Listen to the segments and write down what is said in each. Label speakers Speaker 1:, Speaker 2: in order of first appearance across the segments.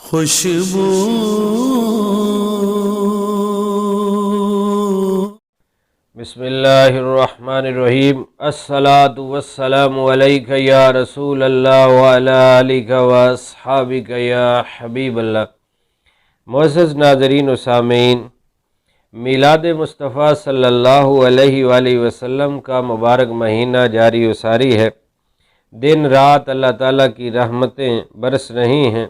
Speaker 1: خوشبو
Speaker 2: بسم اللہ الرحمن الرحیم۔ الصلاۃ والسلام علیک یا رسول اللہ وعلی آلک واصحابک یا حبیب اللہ۔ معزز ناظرین و سامعین، میلاد مصطفیٰ صلی اللہ علیہ وآلہ وسلم کا مبارک مہینہ جاری و ساری ہے۔ دن رات اللہ تعالیٰ کی رحمتیں برس رہی ہیں۔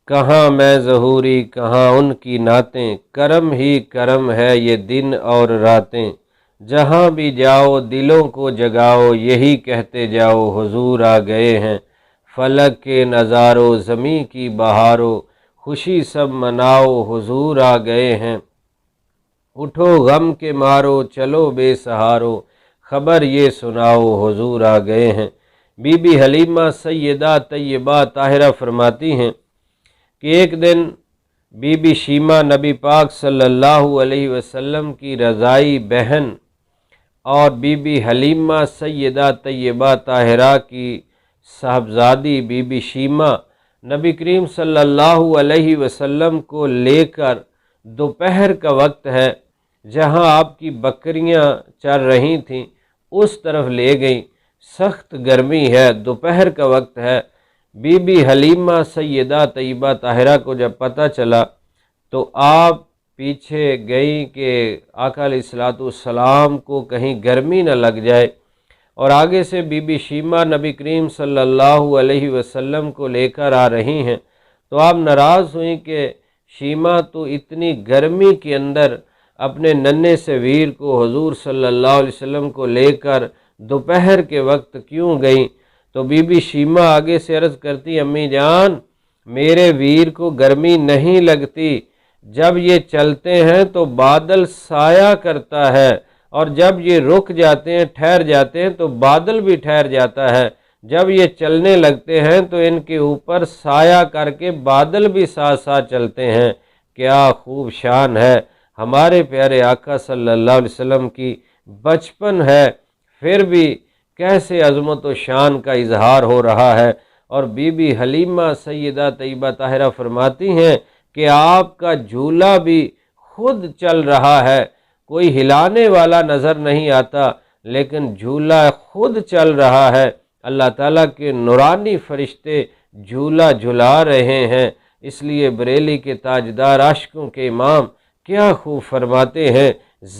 Speaker 2: کہاں میں ظہوری کہاں ان کی نعتیں، کرم ہی کرم ہے یہ دن اور راتیں۔ جہاں بھی جاؤ دلوں کو جگاؤ، یہی کہتے جاؤ حضور آ گئے ہیں۔ فلک کے نظاروں زمیں کی بہاروں، خوشی سب مناؤ حضور آ گئے ہیں۔ اٹھو غم کے مارو چلو بے سہارو، خبر یہ سناؤ حضور آ گئے ہیں۔ بی بی حلیمہ سیدہ طیبہ طاہرہ فرماتی ہیں کہ ایک دن بی بی شیمہ نبی پاک صلی اللہ علیہ وسلم کی رضائی بہن اور بی بی حلیمہ سیدہ طیبہ طاہرہ کی صاحبزادی بی بی شیمہ نبی کریم صلی اللہ علیہ وسلم کو لے کر دوپہر کا وقت ہے، جہاں آپ کی بکریاں چر رہی تھیں اس طرف لے گئیں۔ سخت گرمی ہے، دوپہر کا وقت ہے۔ بی بی حلیمہ سیدہ طیبہ طاہرہ کو جب پتہ چلا تو آپ پیچھے گئیں کہ آقا علیہ السلام کو کہیں گرمی نہ لگ جائے، اور آگے سے بی بی شیمہ نبی کریم صلی اللہ علیہ وسلم کو لے کر آ رہی ہیں۔ تو آپ ناراض ہوئیں کہ شیمہ تو اتنی گرمی کے اندر اپنے ننھے سے ویر کو حضور صلی اللہ علیہ وسلم کو لے کر دوپہر کے وقت کیوں گئیں؟ تو بی بی شیمہ آگے سے عرض کرتی، امی جان میرے ویر کو گرمی نہیں لگتی، جب یہ چلتے ہیں تو بادل سایہ کرتا ہے، اور جب یہ رک جاتے ہیں ٹھہر جاتے ہیں تو بادل بھی ٹھہر جاتا ہے، جب یہ چلنے لگتے ہیں تو ان کے اوپر سایہ کر کے بادل بھی ساتھ ساتھ چلتے ہیں۔ کیا خوب شان ہے ہمارے پیارے آقا صلی اللہ علیہ وسلم کی، بچپن ہے پھر بھی کیسے عظمت و شان کا اظہار ہو رہا ہے۔ اور بی بی حلیمہ سیدہ طیبہ طاہرہ فرماتی ہیں کہ آپ کا جھولا بھی خود چل رہا ہے، کوئی ہلانے والا نظر نہیں آتا، لیکن جھولا خود چل رہا ہے۔ اللہ تعالیٰ کے نورانی فرشتے جھولا جھلا رہے ہیں۔ اس لیے بریلی کے تاجدار عاشقوں کے امام کیا خوب فرماتے ہیں،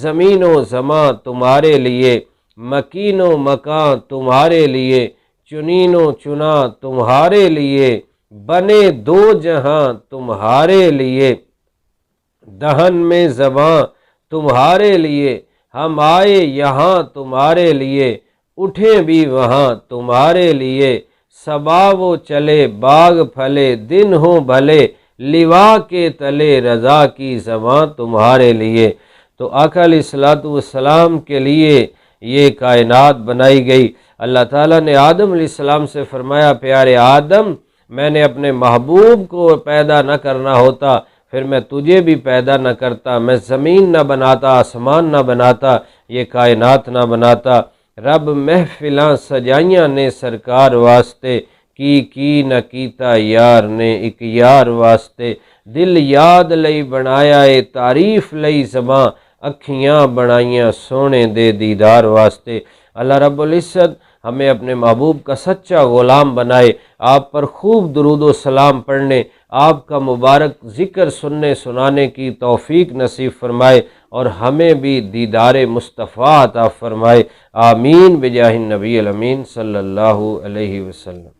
Speaker 2: زمین و زمان تمہارے لیے، مکین و مکان تمہارے لیے، چنین و چنا تمہارے لیے، بنے دو جہاں تمہارے لیے، دہن میں زباں تمہارے لیے، ہم آئے یہاں تمہارے لیے، اٹھیں بھی وہاں تمہارے لیے، صبا و چلے باغ پھلے دن ہوں بھلے، لوا کے تلے رضا کی زباں تمہارے لیے۔ تو آقا علیہ السلام کے لیے یہ کائنات بنائی گئی۔ اللہ تعالیٰ نے آدم علیہ السلام سے فرمایا، پیارے آدم میں نے اپنے محبوب کو پیدا نہ کرنا ہوتا پھر میں تجھے بھی پیدا نہ کرتا، میں زمین نہ بناتا، آسمان نہ بناتا، یہ کائنات نہ بناتا۔ رب محفلاں سجائیاں نے سرکار واسطے، کی نہ کیتا یار نے ایک یار واسطے، دل یاد لئی بنایا اے تعریف لئی زباں، اکھیاں بنائیاں سونے دے دیدار واسطے۔ اللہ رب العزت ہمیں اپنے محبوب کا سچا غلام بنائے، آپ پر خوب درود و سلام پڑھنے، آپ کا مبارک ذکر سننے سنانے کی توفیق نصیب فرمائے، اور ہمیں بھی دیدار مصطفیٰ عطا فرمائے۔ آمین بجاہ النبی الامین صلی اللہ علیہ وسلم۔